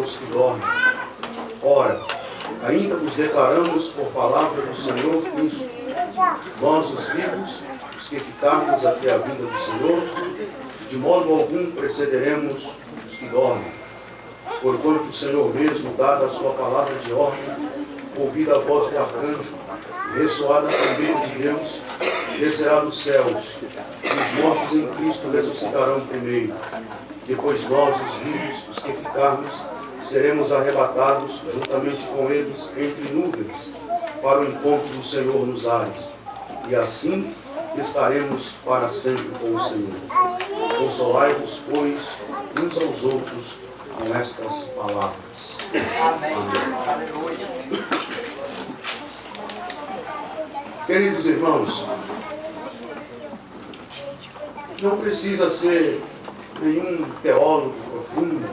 aos que dormem. Ora, ainda vos declaramos por palavra do Senhor Cristo, nós os vivos, os que ficarmos até a vinda do Senhor, de modo algum precederemos os que dormem. Porquanto o Senhor mesmo, dada a sua palavra de ordem, ouvida a voz do arcanjo, ressoada a trombeta de Deus, descerá dos céus, e os mortos em Cristo ressuscitarão primeiro. Depois nós, os vivos, os que ficarmos, seremos arrebatados juntamente com eles entre nuvens, para o encontro do Senhor nos ares. E assim estaremos para sempre com o Senhor. Consolai-vos, pois, uns aos outros com estas palavras. Amém. Amém. Queridos irmãos, não precisa ser nenhum teólogo profundo,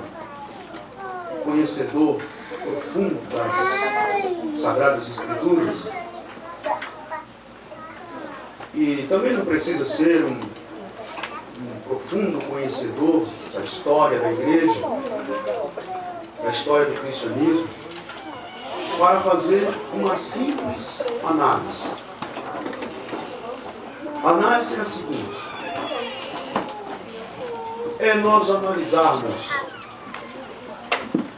conhecedor profundo das Sagradas Escrituras, e também não precisa ser um profundo conhecedor da história da igreja, da história do cristianismo, para fazer uma simples análise. A análise é a seguinte: é nós analisarmos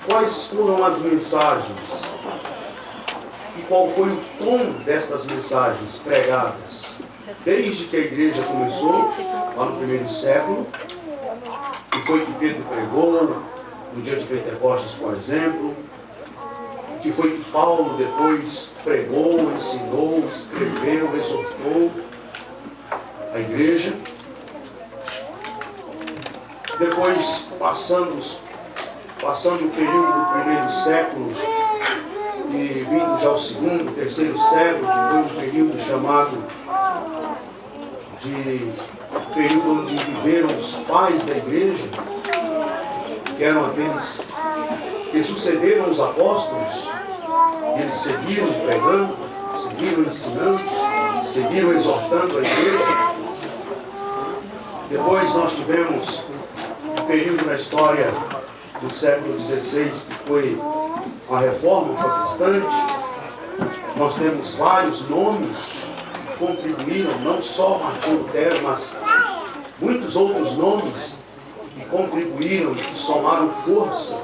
quais foram as mensagens e qual foi o tom destas mensagens pregadas desde que a igreja começou, lá no primeiro século, que foi que Pedro pregou no dia de Pentecostes, por exemplo, que foi que Paulo depois pregou, ensinou, escreveu, exortou a igreja. Depois, passando o período do primeiro século e vindo já ao segundo, terceiro século, que foi um período chamado de período onde viveram os pais da igreja, que eram aqueles que sucederam os apóstolos, e eles seguiram pregando, seguiram ensinando, seguiram exortando a igreja. Depois nós tivemos um período na história do século XVI, que foi a Reforma Protestante. Nós temos vários nomes que contribuíram, não só Martinho Lutero, mas muitos outros nomes que contribuíram e que somaram força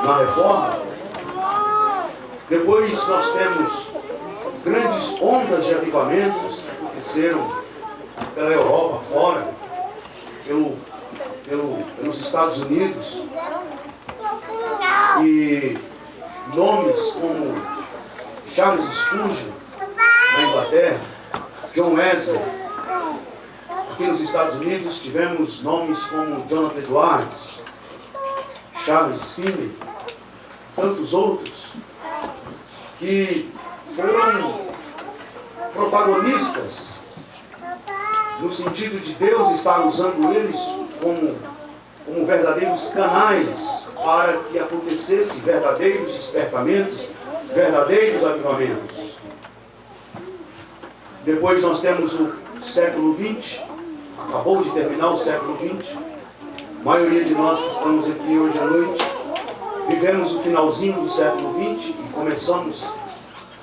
na Reforma. Depois nós temos grandes ondas de avivamentos que aconteceram pela Europa fora, pelos Estados Unidos, e nomes como Charles Spurgeon na Inglaterra, John Wesley. Aqui nos Estados Unidos tivemos nomes como Jonathan Edwards, Charles Finney, tantos outros que foram protagonistas no sentido de Deus estar usando eles como verdadeiros canais para que acontecesse verdadeiros despertamentos, verdadeiros avivamentos. Depois nós temos o século XX, acabou de terminar o século XX. A maioria de nós que estamos aqui hoje à noite vivemos o finalzinho do século XX e começamos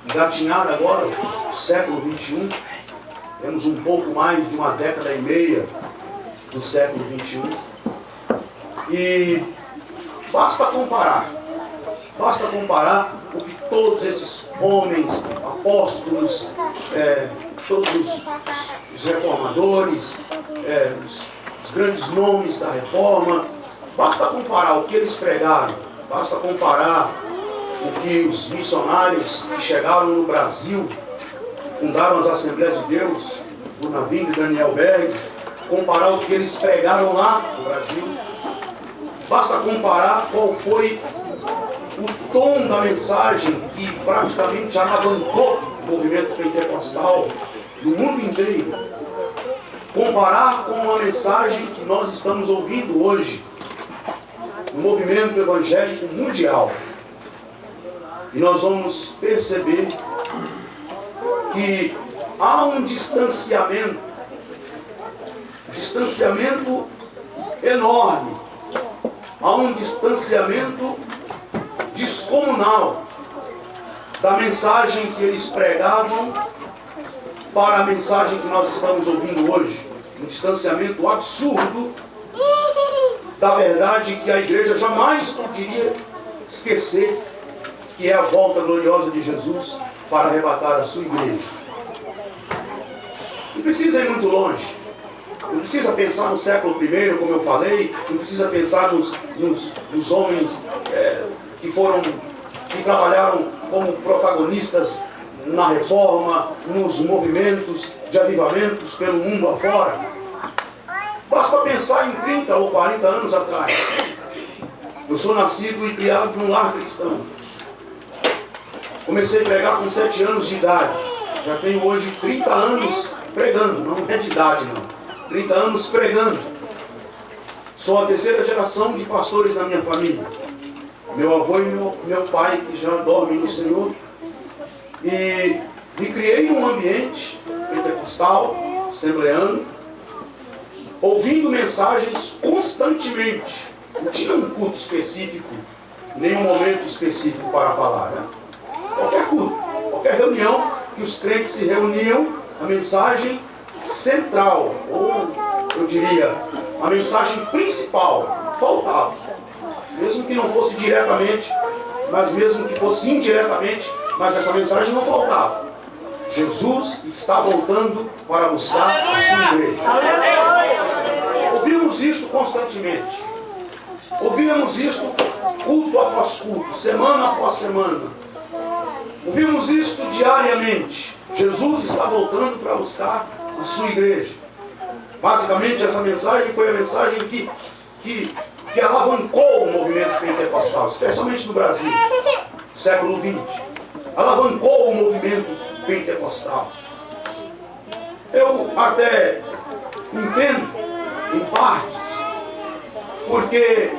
a engatinhar agora o século XXI. Temos um pouco mais de uma década e meia do século XXI. E basta comparar o que todos esses homens, apóstolos, todos os reformadores, os grandes nomes da reforma, basta comparar o que eles pregaram, basta comparar o que os missionários que chegaram no Brasil, fundaram as Assembleias de Deus, o Navindo e Daniel Berg, comparar o que eles pregaram lá no Brasil. Basta comparar qual foi o tom da mensagem que praticamente alavancou o movimento pentecostal no mundo inteiro. Comparar com a mensagem que nós estamos ouvindo hoje no movimento evangélico mundial. E nós vamos perceber que há um distanciamento enorme há um distanciamento descomunal da mensagem que eles pregavam para a mensagem que nós estamos ouvindo hoje. Um distanciamento absurdo da verdade que a igreja jamais poderia esquecer, que é a volta gloriosa de Jesus para arrebatar a sua igreja. Não precisa ir muito longe. Não precisa pensar no século I, como eu falei. Não precisa pensar nos homens que trabalharam como protagonistas na reforma, nos movimentos de avivamentos pelo mundo afora. Basta pensar em 30 ou 40 anos atrás. Eu sou nascido e criado num lar cristão. Comecei a pregar com 7 anos de idade. Já tenho hoje 30 anos pregando, não é de idade não. 30 anos pregando. Sou a terceira geração de pastores na minha família. Meu avô e meu pai, que já dormem no Senhor. E me criei num ambiente pentecostal, assembleano, ouvindo mensagens constantemente. Não tinha um culto específico, nem um momento específico para falar, né? Qualquer culto, qualquer reunião que os crentes se reuniam, a mensagem central, ou eu diria, a mensagem principal, faltava. Mesmo que não fosse diretamente, mas mesmo que fosse indiretamente, mas essa mensagem não faltava. Jesus está voltando para buscar a sua igreja. Ouvimos isso constantemente. Ouvimos isso culto após culto, semana após semana. Ouvimos isso diariamente. Jesus está voltando para buscar a sua igreja. Basicamente, essa mensagem foi a mensagem que alavancou o movimento pentecostal, especialmente no Brasil, século XX. Alavancou o movimento pentecostal. Eu até entendo, em partes, porque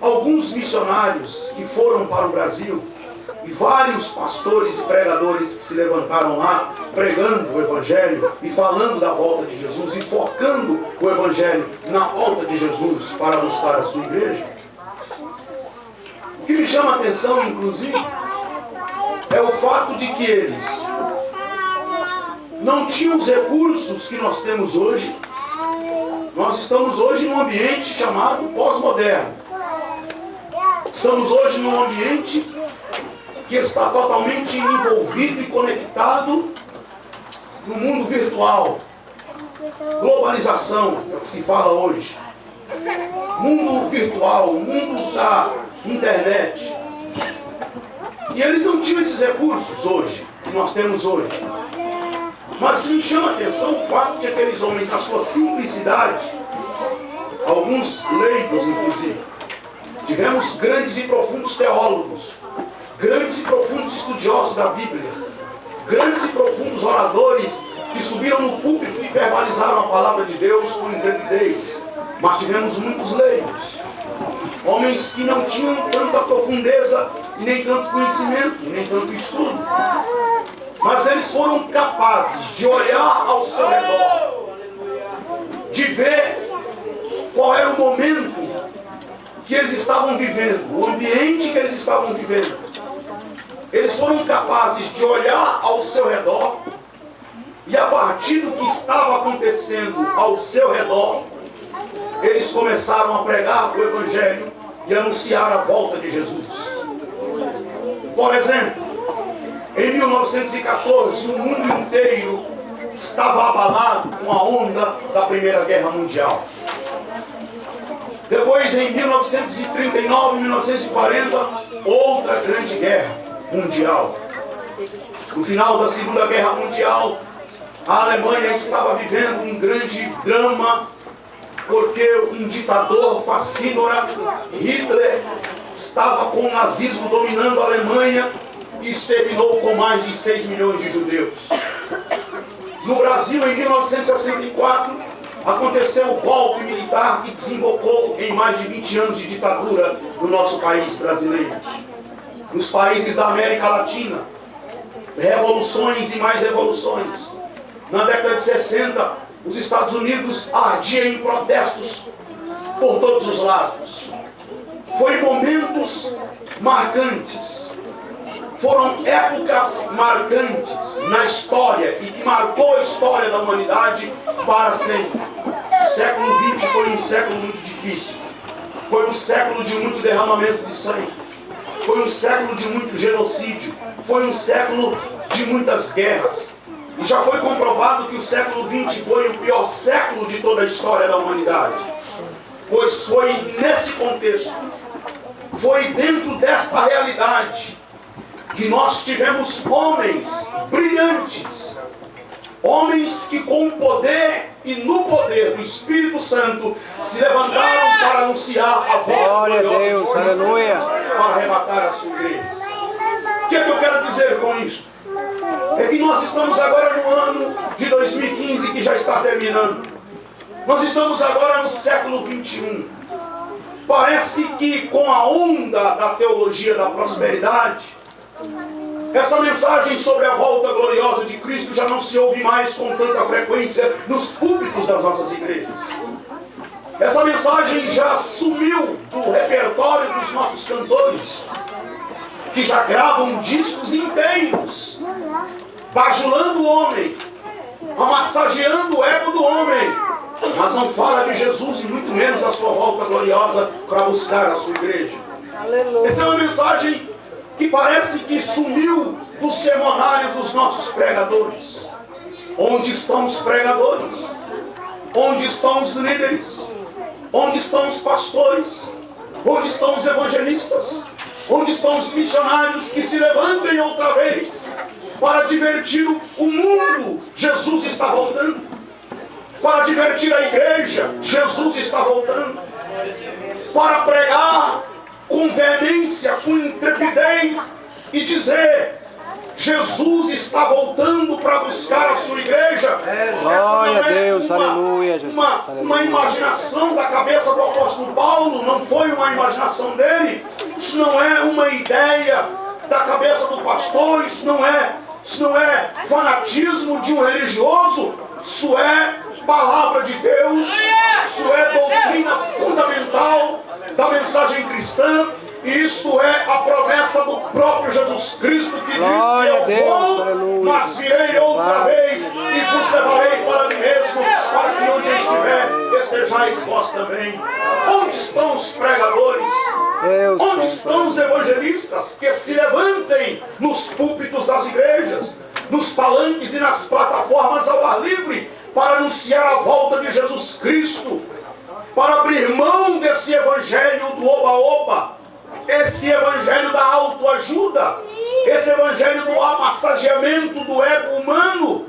alguns missionários que foram para o Brasil e vários pastores e pregadores que se levantaram lá pregando o Evangelho e falando da volta de Jesus e focando o Evangelho na volta de Jesus para buscar a sua igreja. O que me chama a atenção, inclusive, é o fato de que eles não tinham os recursos que nós temos hoje. Nós estamos hoje num ambiente chamado pós-moderno. Estamos hoje num ambiente que está totalmente envolvido e conectado no mundo virtual. Globalização, é o que se fala hoje. Mundo virtual, mundo da internet. E eles não tinham esses recursos hoje, que nós temos hoje. Mas me chama a atenção o fato de aqueles homens, na sua simplicidade, alguns leigos inclusive, tivemos grandes e profundos teólogos, grandes e profundos estudiosos da Bíblia, grandes e profundos oradores que subiram no púlpito e verbalizaram a palavra de Deus com intrepidez. Mas tivemos muitos leigos, homens que não tinham tanta profundeza, nem tanto conhecimento, nem tanto estudo. Mas eles foram capazes de olhar ao seu redor, de ver qual era o momento que eles estavam vivendo, o ambiente que eles estavam vivendo. Eles foram capazes de olhar ao seu redor e, a partir do que estava acontecendo ao seu redor, eles começaram a pregar o Evangelho e anunciar a volta de Jesus. Por exemplo, em 1914, o mundo inteiro estava abalado com a onda da Primeira Guerra Mundial. Depois, em 1939 e 1940, outra grande guerra mundial. No final da Segunda Guerra Mundial, a Alemanha estava vivendo um grande drama, porque um ditador fascínora, Hitler, estava com o nazismo dominando a Alemanha e exterminou com mais de 6 milhões de judeus. No Brasil, em 1964, aconteceu o golpe militar que desembocou em mais de 20 anos de ditadura no nosso país brasileiro. Nos países da América Latina, revoluções e mais revoluções. Na década de 60, os Estados Unidos ardiam em protestos por todos os lados. foi momentos marcantes. Foram épocas marcantes na história e que marcou a história da humanidade para sempre. O século XX foi um século muito difícil. Foi um século de muito derramamento de sangue. Foi um século de muito genocídio. Foi um século de muitas guerras. E já foi comprovado que o século XX foi o pior século de toda a história da humanidade. Pois foi nesse contexto, foi dentro desta realidade, que nós tivemos homens brilhantes, homens que com o poder e no poder do Espírito Santo se levantaram para anunciar a volta gloriosa de Deus, para arrebatar a sua igreja. O que é que eu quero dizer com isso? É que nós estamos agora no ano de 2015, que já está terminando. Nós estamos agora no século 21. Parece que com a onda da teologia da prosperidade, essa mensagem sobre a volta gloriosa de Cristo já não se ouve mais com tanta frequência nos púlpitos das nossas igrejas. Essa mensagem já sumiu do repertório dos nossos cantores, que já gravam discos inteiros, bajulando o homem, amassageando o ego do homem, mas não fala de Jesus e muito menos da sua volta gloriosa para buscar a sua igreja. Aleluia. Essa é uma mensagem que parece que sumiu do semanário dos nossos pregadores. Onde estão os pregadores? Onde estão os líderes? Onde estão os pastores? Onde estão os evangelistas? Onde estão os missionários que se levantem outra vez para divertir o mundo? Jesus está voltando. Para divertir a igreja, Jesus está voltando. Para pregar com veemência, com intrepidez e dizer: Jesus está voltando para buscar a sua igreja. Glória a Deus, aleluia, Jesus. Uma imaginação da cabeça do apóstolo Paulo, não foi uma imaginação dele. Isso não é uma ideia da cabeça do pastor, isso não é fanatismo de um religioso, isso é palavra de Deus, isso é doutrina fundamental da mensagem cristã. E isto é a promessa do próprio Jesus Cristo, que disse: eu vou, aleluia, mas virei outra vez e vos levarei para mim mesmo, para que onde eu estiver estejais vós também. Onde estão os pregadores? Onde estão os evangelistas que se levantem nos púlpitos das igrejas, nos palanques e nas plataformas ao ar livre, para anunciar a volta de Jesus Cristo, para abrir mão desse evangelho do oba-oba, esse evangelho da autoajuda, esse evangelho do amassageamento do ego humano,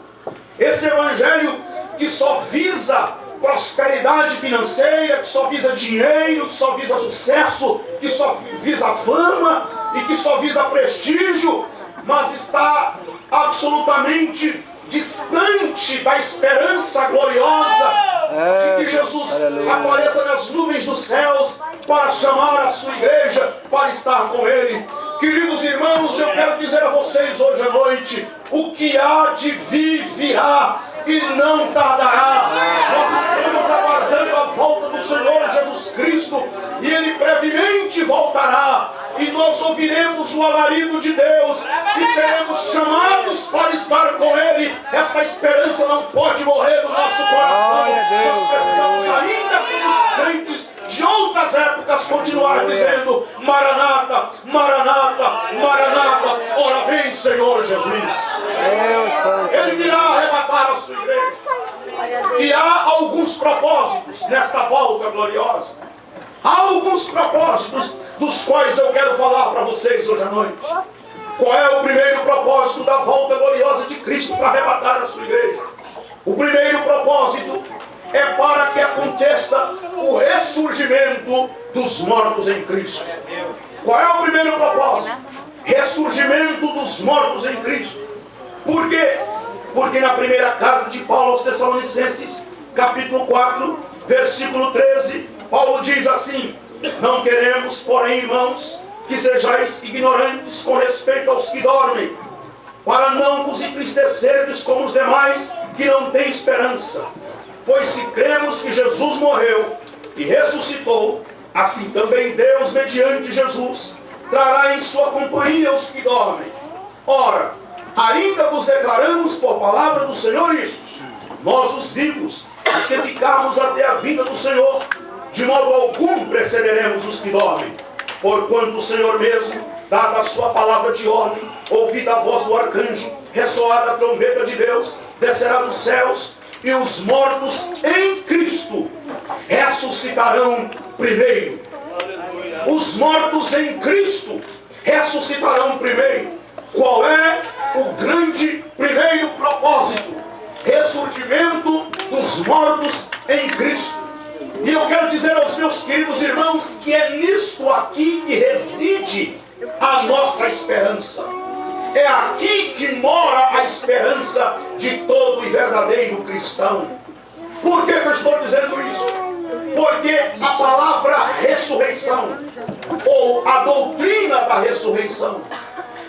esse evangelho que só visa prosperidade financeira, que só visa dinheiro, que só visa sucesso, que só visa fama e que só visa prestígio, mas está absolutamente distante da esperança gloriosa de que Jesus apareça nas nuvens dos céus para chamar a sua igreja para estar com Ele. Queridos irmãos, eu quero dizer a vocês hoje à noite: o que há de vir virá e não tardará. Nós estamos aguardando a volta do Senhor Jesus Cristo, e Ele brevemente voltará, e nós ouviremos o alarido de Deus e seremos chamados para estar com Ele. Esta esperança não pode morrer do nosso coração. Nós precisamos, ainda como os crentes de outras épocas, continuar dizendo: Maranata, Maranata, Maranata, ora vem Senhor Jesus. Ele virá arrebatar a sua igreja. E há alguns propósitos nesta volta gloriosa. Há alguns propósitos dos quais eu quero falar para vocês hoje à noite. Qual é o primeiro propósito da volta gloriosa de Cristo para arrebatar a sua igreja? O primeiro propósito é para que aconteça o ressurgimento dos mortos em Cristo. Qual é o primeiro propósito? Ressurgimento dos mortos em Cristo. Por quê? Porque na primeira carta de Paulo aos Tessalonicenses, capítulo 4, versículo 13, Paulo diz assim: não queremos, porém, irmãos, que sejais ignorantes com respeito aos que dormem, para não vos entristecerdes como os demais que não têm esperança. Pois se cremos que Jesus morreu e ressuscitou, assim também Deus, mediante Jesus, trará em sua companhia os que dormem. Ora, ainda vos declaramos por palavra do Senhor isto: nós os vivos, os que ficarmos até a vinda do Senhor, de modo algum precederemos os que dormem. Porquanto o Senhor mesmo, dada a sua palavra de ordem, ouvida a voz do arcanjo, ressoada a trombeta de Deus, descerá dos céus, e os mortos em Cristo ressuscitarão primeiro. Os mortos em Cristo ressuscitarão primeiro. Qual é o grande primeiro propósito? Ressurgimento dos mortos em Cristo. E eu quero dizer aos meus queridos irmãos que é nisto aqui que reside a nossa esperança. É aqui que mora a esperança de todo e verdadeiro cristão. Por que eu estou dizendo isso? Porque a palavra ressurreição, ou a doutrina da ressurreição,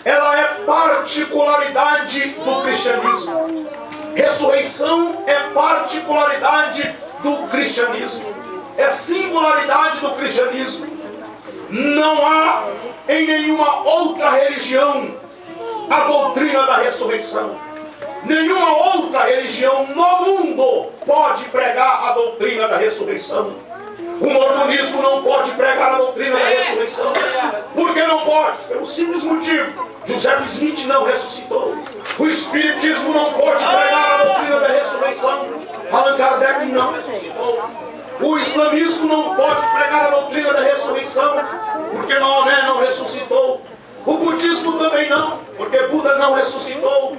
ela é particularidade do cristianismo. Ressurreição é particularidade do cristianismo. É singularidade do cristianismo. Não há em nenhuma outra religião a doutrina da ressurreição. Nenhuma outra religião no mundo pode pregar a doutrina da ressurreição. O mormonismo não pode pregar a doutrina da ressurreição. Por que não pode? Pelo simples motivo: Joseph Smith não ressuscitou. O espiritismo não pode pregar a doutrina da ressurreição. Allan Kardec não ressuscitou. O islamismo não pode pregar a doutrina da ressurreição, porque Maomé não ressuscitou. O budismo também não, porque Buda não ressuscitou.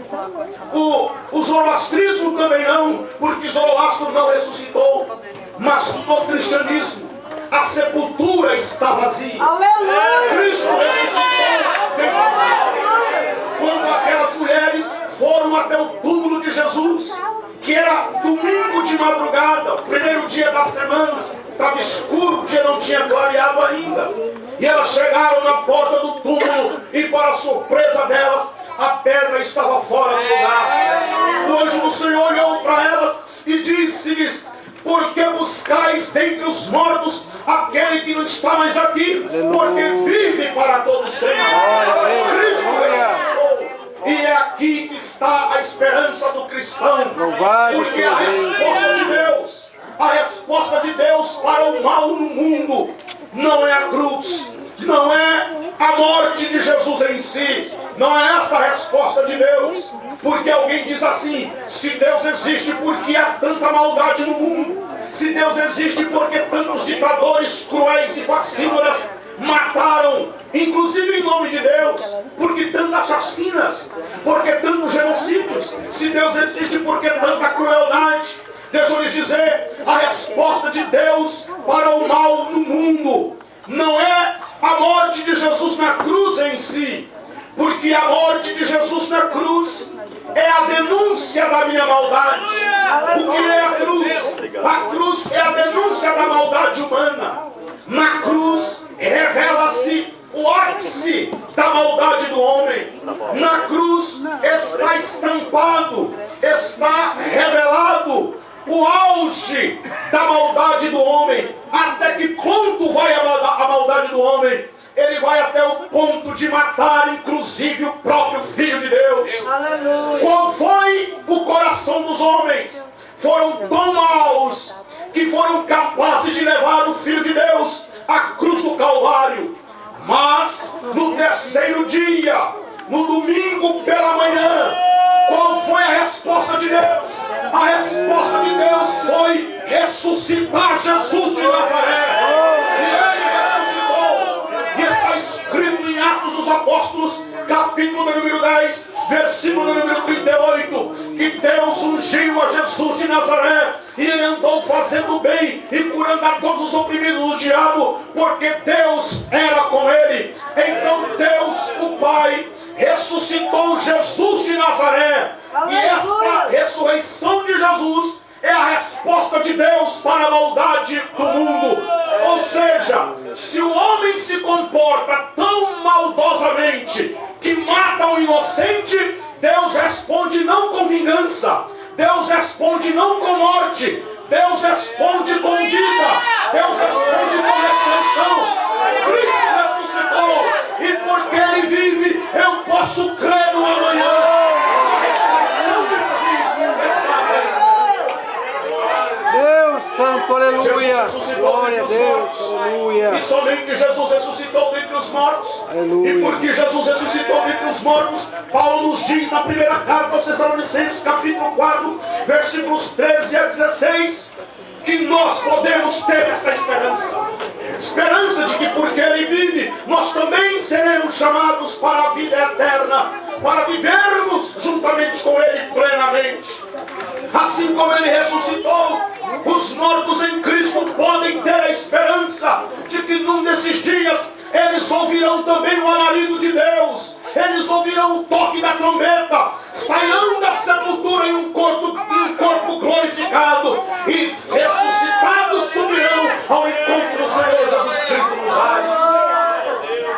O zoroastrismo também não, porque Zoroastro não ressuscitou. Mas no cristianismo, a sepultura está vazia. Aleluia! Cristo ressuscitou. Quando aquelas mulheres foram até o túmulo de Jesus, que era domingo de madrugada, primeiro dia da semana, estava escuro, o dia não tinha clareado ainda, e elas chegaram na porta do túmulo, e para surpresa delas, a pedra estava fora do lugar. O anjo do Senhor olhou para elas e disse-lhes: por que buscais dentre os mortos aquele que não está mais aqui? Porque vive para todo sempre. Cristo ressuscitou. E é aqui que está a esperança do cristão. Porque a resposta de Deus para o mal no mundo não é a cruz, não é a morte de Jesus em si. Não é esta a resposta de Deus. Porque alguém diz assim: se Deus existe, por que há tanta maldade no mundo? Se Deus existe, por que tantos ditadores cruéis e fascínoras mataram, inclusive em nome de Deus? Por que tantas chacinas? Por que tantos genocídios? Se Deus existe, por que tanta crueldade? Deixa eu lhes dizer: a resposta de Deus para o mal no mundo não é a morte de Jesus na cruz em si, porque a morte de Jesus na cruz é a denúncia da minha maldade. O que é a cruz? A cruz é a denúncia da maldade humana. Na cruz revela-se o ápice da maldade do homem. Na cruz está estampado, está revelado o auge da maldade do homem. Até que ponto vai a maldade do homem? Ele vai até o ponto de matar, inclusive, o próprio Filho de Deus. Aleluia. Qual foi o coração dos homens? Foram tão maus que foram capazes de levar o Filho de Deus à cruz do Calvário. Mas no terceiro dia, no domingo pela manhã, qual foi a resposta de Deus? A resposta de Deus foi ressuscitar Jesus de Nazaré. E ele ressuscitou. E está escrito em Atos dos Apóstolos, capítulo número 10, versículo número 38, que Deus ungiu a Jesus de Nazaré, e ele andou fazendo bem e curando a todos os oprimidos do diabo, porque Deus era com ele. Então Deus, o Pai, ressuscitou Jesus de Nazaré. E esta ressurreição de Jesus é a resposta de Deus para a maldade do mundo. Ou seja, se o homem se comporta tão maldosamente que mata o inocente, Deus responde não com vingança, Deus responde não com morte, Deus responde com vida. Deus responde com ressurreição. Cristo ressuscitou. E porque Ele vive, eu posso crer no amanhã. A ressurreição de Jesus está à Deus santo, aleluia. Jesus ressuscitou Glória a dentre os Deus, mortos. aleluia. E somente Jesus ressuscitou dentre os mortos. Aleluia. E porque Jesus ressuscitou dentre os mortos, Paulo nos diz na primeira carta aos Tessalonicenses, capítulo 4, versículos 13 a 16, que nós podemos ter esta esperança. Esperança de que porque Ele vive, nós também seremos chamados para a vida eterna, para vivermos juntamente com Ele plenamente. Assim como Ele ressuscitou, os mortos em Cristo podem ter a esperança de que num desses dias eles ouvirão também o alarido de Deus, eles ouvirão o toque da trombeta, sairão da sepultura em um corpo glorificado e ressuscitados subirão ao encontro do Senhor Jesus Cristo nos ares.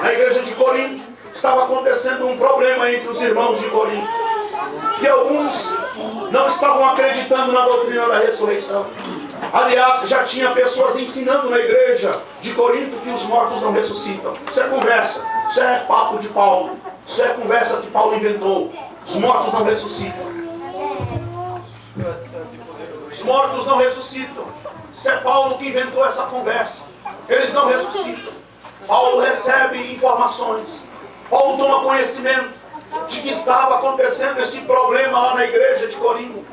Na igreja de Corinto estava acontecendo um problema entre os irmãos de Corinto, que alguns não estavam acreditando na doutrina da ressurreição. Aliás, já tinha pessoas ensinando na igreja de Corinto que os mortos não ressuscitam. Isso é conversa, isso é papo de Paulo, isso é conversa que Paulo inventou. Os mortos não ressuscitam. Os mortos não ressuscitam. Isso é Paulo que inventou essa conversa. Eles não ressuscitam. Paulo recebe informações. Paulo toma conhecimento de que estava acontecendo esse problema lá na igreja de Corinto.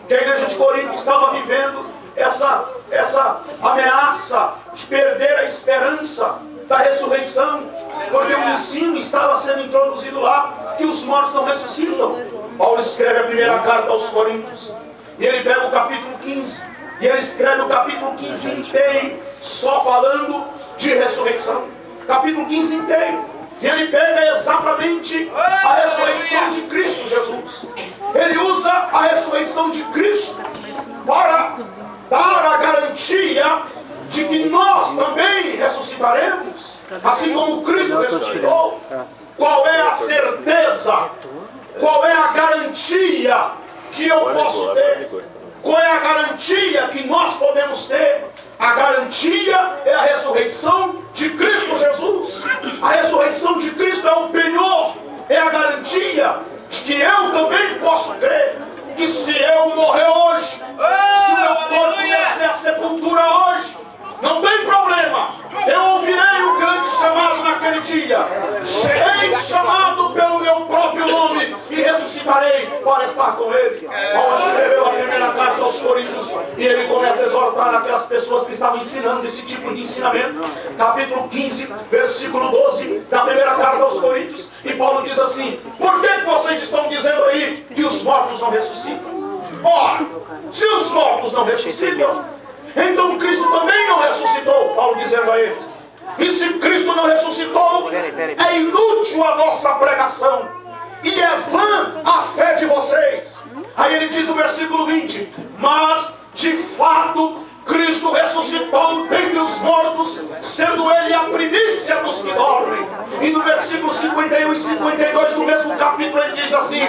Que a igreja de Corinto estava vivendo essa ameaça de perder a esperança da ressurreição, porque o ensino estava sendo introduzido lá, que os mortos não ressuscitam. Paulo escreve a primeira carta aos Coríntios, e ele pega o capítulo 15, e ele escreve o capítulo 15 inteiro, só falando de ressurreição. Capítulo 15 inteiro. E ele pega exatamente a ressurreição de Cristo Jesus. Ele usa a ressurreição de Cristo para dar a garantia de que nós também ressuscitaremos, assim como Cristo ressuscitou. Qual é a certeza? Qual é a garantia que eu posso ter? Qual é a garantia que nós podemos ter? A garantia é a ressurreição de Cristo Jesus. A ressurreição de Cristo é o penhor, é a garantia de que eu também posso crer que se eu morrer hoje, se o meu corpo descer a sepultura hoje, não tem problema. Eu ouvirei o grande chamado naquele dia. Serei chamado pelo meu próprio nome e ressuscitarei para estar com Ele. Paulo escreveu a primeira carta aos Coríntios e ele começa a exortar aquelas pessoas que estavam ensinando esse tipo de ensinamento. Capítulo 15, versículo 12 da primeira carta aos Coríntios. E Paulo diz assim: por que vocês estão dizendo aí que os mortos não ressuscitam? Ora, se os mortos não ressuscitam, então Cristo também não ressuscitou, Paulo dizendo a eles. E se Cristo não ressuscitou, é inútil a nossa pregação e é vã a fé de vocês. Aí ele diz no versículo 20: mas de fato Cristo ressuscitou dentre os mortos, sendo Ele a primícia dos que dormem. E no versículo 51 e 52 do mesmo capítulo ele diz assim: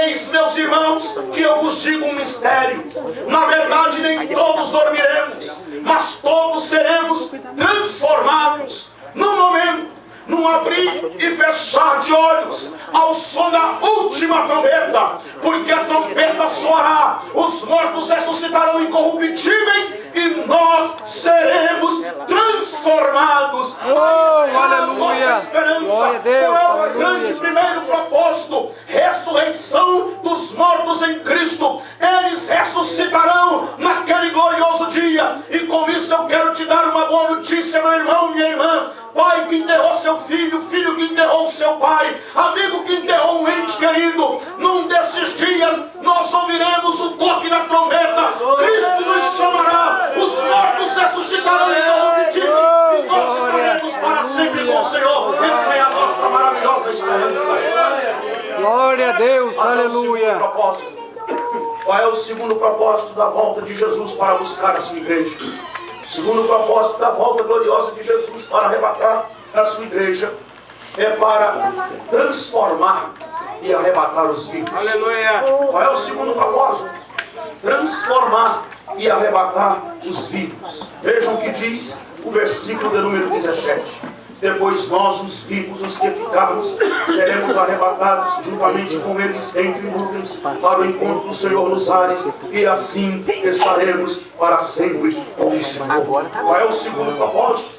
eis, meus irmãos, que eu vos digo um mistério. Na verdade nem todos dormiremos, mas todos seremos transformados num momento, num abrir e fechar de olhos, ao som da última trombeta. Porque a trombeta soará, os mortos ressuscitarão incorruptíveis e nós seremos transformados. A nossa esperança. Qual é o grande primeiro propósito? Ressurreição dos mortos em Cristo. Eles ressuscitarão naquele glorioso dia. E com isso eu quero te dar uma boa notícia, meu irmão, minha irmã. Pai que enterrou seu filho, filho que enterrou seu pai, amigo que enterrou um ente querido. Num desses dias nós ouviremos o toque da trombeta. Cristo nos chamará, os mortos ressuscitarão incorruptíveis e nós estaremos para sempre com o Senhor. Essa é a nossa maravilhosa esperança. Glória a Deus, Mas aleluia. Qual é o segundo propósito da volta de Jesus para buscar a sua igreja? O segundo propósito da volta gloriosa de Jesus para arrebatar a sua igreja é para transformar e arrebatar os vivos. Aleluia. Qual é o segundo propósito? Transformar e arrebatar os vivos. Vejam o que diz o versículo de número 17. Depois nós, os vivos, os que ficarmos, seremos arrebatados juntamente com eles entre nuvens para o encontro do Senhor nos ares, e assim estaremos para sempre com o Senhor. Qual é o segundo propósito?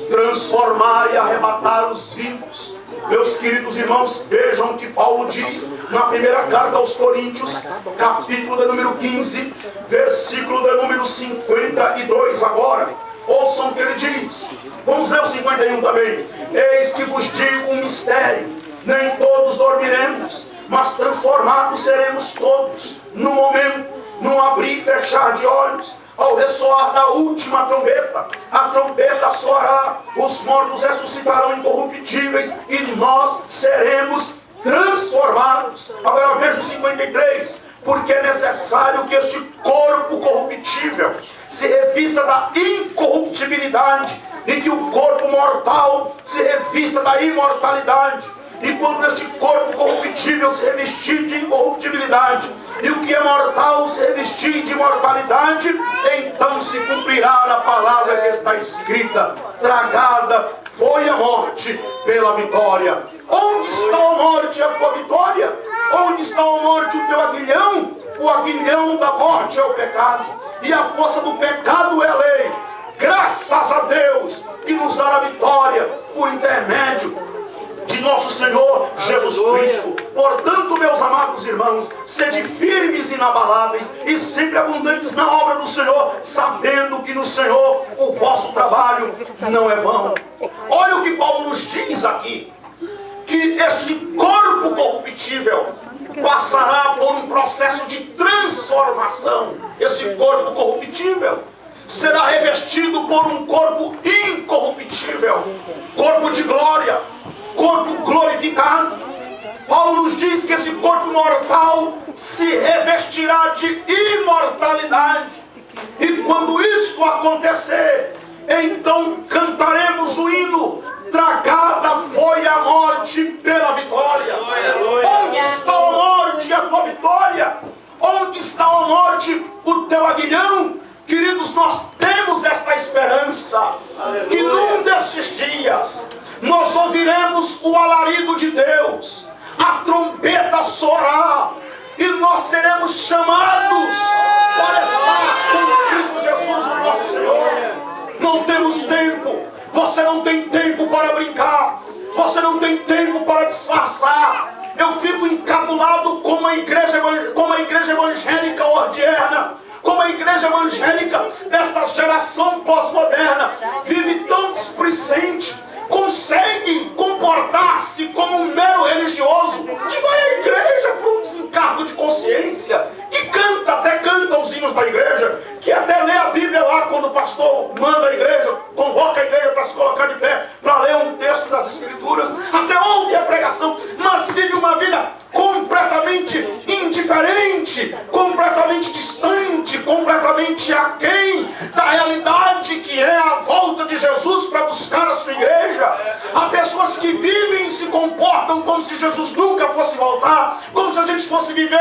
Transformar e arrebatar os vivos. Meus queridos irmãos, vejam o que Paulo diz na primeira carta aos Coríntios, capítulo de número 15, versículo de número 52 agora. Ouçam o que ele diz. Vamos ler o 51 também. Eis que vos digo um mistério: nem todos dormiremos, mas transformados seremos todos, no momento, num abrir e fechar de olhos, ao ressoar da última trombeta. A trombeta soará, os mortos ressuscitarão incorruptíveis, e nós seremos transformados. Agora veja o 53. Porque é necessário que este corpo corruptível se revista da incorruptibilidade, e que o corpo mortal se revista da imortalidade. E quando este corpo corruptível se revestir de incorruptibilidade, e o que é mortal se revestir de imortalidade, então se cumprirá a palavra que está escrita: tragada foi a morte pela vitória. Onde está a morte, a tua vitória? Onde está a morte, o teu aguilhão? O aguilhão da morte é o pecado, e a força do pecado é a lei. Graças a Deus que nos dará vitória por intermédio de nosso Senhor Jesus Cristo. Portanto, meus amados irmãos, sede firmes e inabaláveis e sempre abundantes na obra do Senhor, sabendo que no Senhor o vosso trabalho não é vão. Olha o que Paulo nos diz aqui: que esse corpo corruptível passará por um processo de transformação. Esse corpo corruptível será revestido por um corpo incorruptível, corpo de glória, corpo glorificado. Paulo nos diz que esse corpo mortal se revestirá de imortalidade. E quando isto acontecer, então cantaremos o hino: tragada foi a morte pela vitória. Onde está a morte, a tua vitória? Onde está a morte, o teu aguilhão? Queridos, nós temos esta esperança, que num desses dias nós ouviremos o alarido de Deus, a trombeta soará, e nós seremos chamados para estar com Cristo Jesus, o nosso Senhor. Não temos tempo. Você não tem tempo para brincar. Você não tem tempo para disfarçar. Eu fico encabulado como a igreja evangélica ordiana, como a igreja evangélica desta geração pós-moderna vive tão displicente, consegue comportar-se como um mero religioso, que vai à igreja por um desencargo de consciência, que até canta os hinos da igreja, que até lê a Bíblia lá quando o pastor manda a igreja, convoca a igreja para se colocar de pé, para ler um texto das Escrituras, até ouve a pregação, mas vive uma vida completamente indiferente, completamente distante, completamente aquém da realidade que é a volta de Jesus para buscar a sua igreja. Há pessoas que vivem e se comportam como se Jesus nunca fosse voltar, como se a gente fosse viver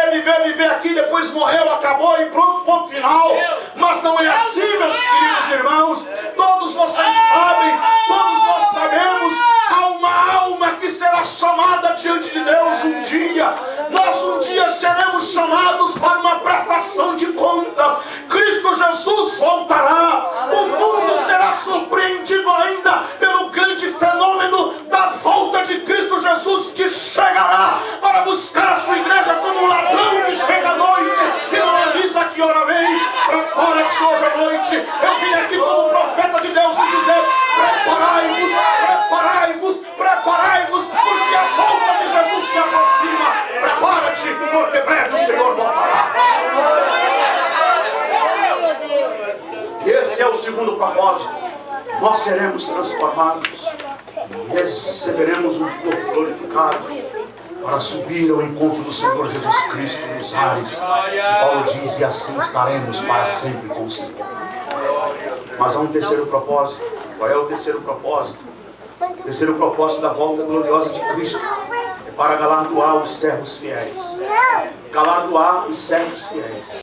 aqui, depois morreu, acabou e pronto, ponto final. Mas não é assim, meus queridos irmãos. Todos vocês sabem, todos nós sabemos, há uma alma que será chamada diante de Deus um dia. Nós um dia seremos chamados para uma prestação de contas. Cristo Jesus voltará. O mundo será surpreendido ainda pelo grande fenômeno da volta de Cristo Jesus, que chegará para buscar a sua igreja como um ladrão que chega à noite e não avisa que hora vem. Prepara-te hoje à noite. Eu vim aqui como profeta de Deus lhe dizer: preparai-vos, preparai-vos, preparai-vos, porque a volta de Jesus se aproxima. Prepara-te, porque breve o Senhor voltará. Esse é o segundo propósito. Nós seremos transformados, receberemos um corpo glorificado para subir ao encontro do Senhor Jesus Cristo nos ares. Paulo diz: e assim estaremos para sempre com o Senhor. Mas há um terceiro propósito. Qual é o terceiro propósito? O terceiro propósito da volta gloriosa de Cristo é para galardoar os servos fiéis. Galardoar os servos fiéis.